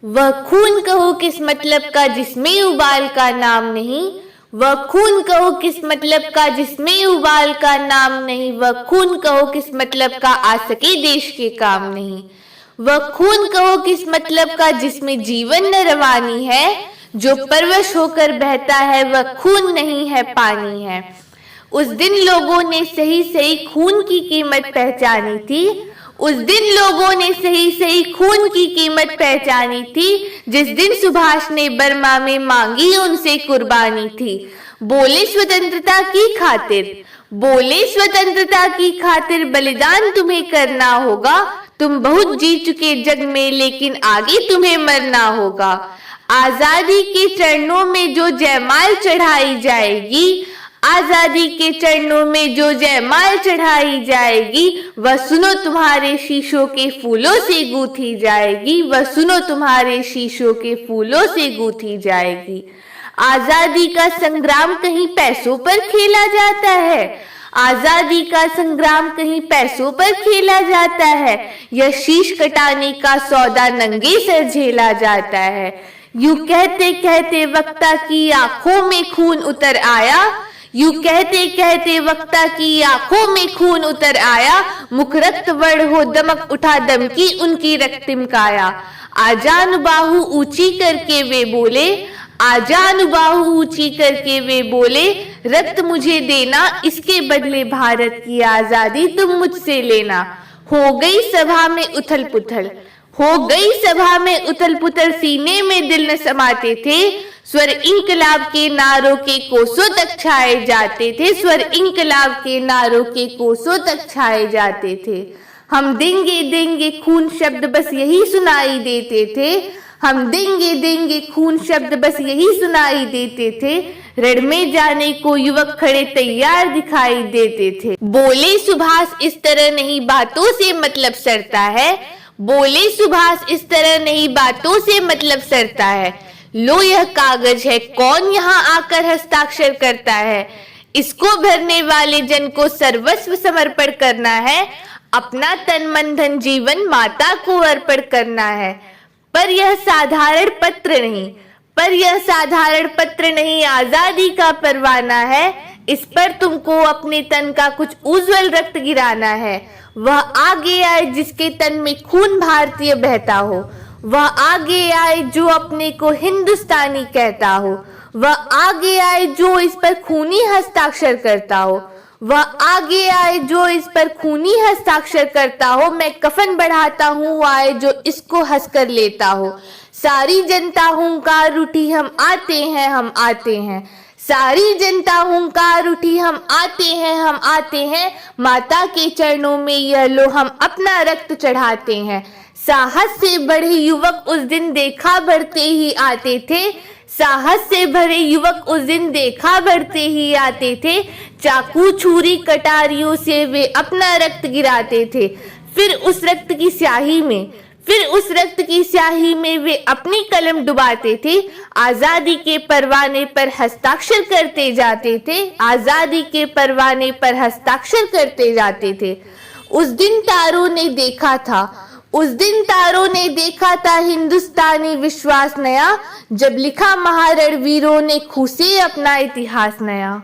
वह खून कहो किस मतलब का जिसमें उबाल का नाम नहीं, वह खून कहो किस मतलब का जिसमें उबाल का नाम नहीं, वह खून कहो किस मतलब का आ सके देश के काम नहीं, वह खून कहो किस मतलब का जिसमें जीवन न रवानी है, जो परवश होकर बहता है वह खून नहीं है पानी है। उस दिन लोगों ने सही सही खून की कीमत पहचानी थी, उस दिन लोगों ने सही सही खून की कीमत पहचानी थी, जिस दिन सुभाष ने बर्मा में मांगी उनसे कुर्बानी थी। बोले स्वतंत्रता की खातिर, बोले स्वतंत्रता की खातिर बलिदान तुम्हें करना होगा, तुम बहुत जी चुके जग में लेकिन आगे तुम्हें मरना होगा। आजादी के चरणों में जो जयमाल चढ़ाई जाएगी, आजादी के चरणों में जो जयमाल चढ़ाई जाएगी, वह सुनो तुम्हारे शीशों के फूलों से गूंथी जाएगी, वह सुनो तुम्हारे शीशों के फूलों से गूंथी जाएगी। आजादी का संग्राम कहीं पैसों पर खेला जाता है, आजादी का संग्राम कहीं पैसों पर खेला जाता है, यह शीश कटाने का सौदा नंगे सर झेला जाता है। यूं कहते कहते वक्ता की आंखों में खून उतर आया, यूं कहते कहते वक्ता की आंखों में खून उतर आया, मुख रक्त वर्ण हो दमक उठा दम की उनकी रक्तिम काया। आजान बाहु ऊंची करके वे बोले, आजान बाहु ऊंची करके वे बोले, रक्त मुझे देना इसके बदले भारत की आजादी तुम मुझसे लेना। हो गई सभा में उथल पुथल, हो गई सभा में उथल पुथल, सीने में दिल न समाते थे, स्वर इंकलाब के नारों के कोसों तक छाए जाते थे, स्वर इंकलाब के नारों के कोसों तक छाए जाते थे। हम देंगे देंगे खून शब्द बस यही सुनाई देते थे, हम देंगे देंगे खून शब्द बस यही सुनाई देते थे, रण में जाने को युवक खड़े तैयार दिखाई देते थे। बोले सुभाष इस तरह नहीं बातों से मतलब सरता है, बोले सुभाष इस तरह नहीं बातों से मतलब सरता है। लो यह कागज है कौन यहाँ आकर हस्ताक्षर करता है, इसको भरने वाले जन को सर्वस्व समर्पण करना है, अपना तन मन धन जीवन माता को अर्पण करना है। पर यह साधारण पत्र नहीं, पर यह साधारण पत्र नहीं, आजादी का परवाना है, इस पर तुमको अपने तन का कुछ उज्जवल रक्त गिराना है। वह आगे आए जिसके तन में खून भारतीय बहता हो, वह आगे आए जो अपने को हिंदुस्तानी कहता हो, वह आगे आए जो इस पर खूनी हस्ताक्षर करता हो, वह आगे आए जो इस पर खूनी हस्ताक्षर करता हो। मैं कफन बढ़ाता हूँ आए जो इसको हंसकर लेता हो। सारी जनता हुंकार उठी हम आते हैं, हम आते हैं, सारी जनता हुंकार उठी हम आते हैं, हम आते हैं, माता के चरणों में यह लो हम अपना रक्त चढ़ाते हैं। साहस से बढ़े युवक उस दिन देखा बढ़ते ही आते थे, साहस से भरे युवक उस दिन देखा बढ़ते ही आते थे, चाकू छुरी कटारियों से वे अपना रक्त गिराते थे। फिर उस रक्त की स्याही में, फिर उस रक्त की स्याही में वे अपनी कलम डुबाते थे, आजादी के परवाने पर हस्ताक्षर करते जाते थे, आजादी के परवाने पर हस्ताक्षर करते जाते थे। उस दिन तारों ने देखा था, उस दिन तारों ने देखा था हिंदुस्तानी विश्वास नया, जब लिखा महारणवीरों ने खूसे अपना इतिहास नया।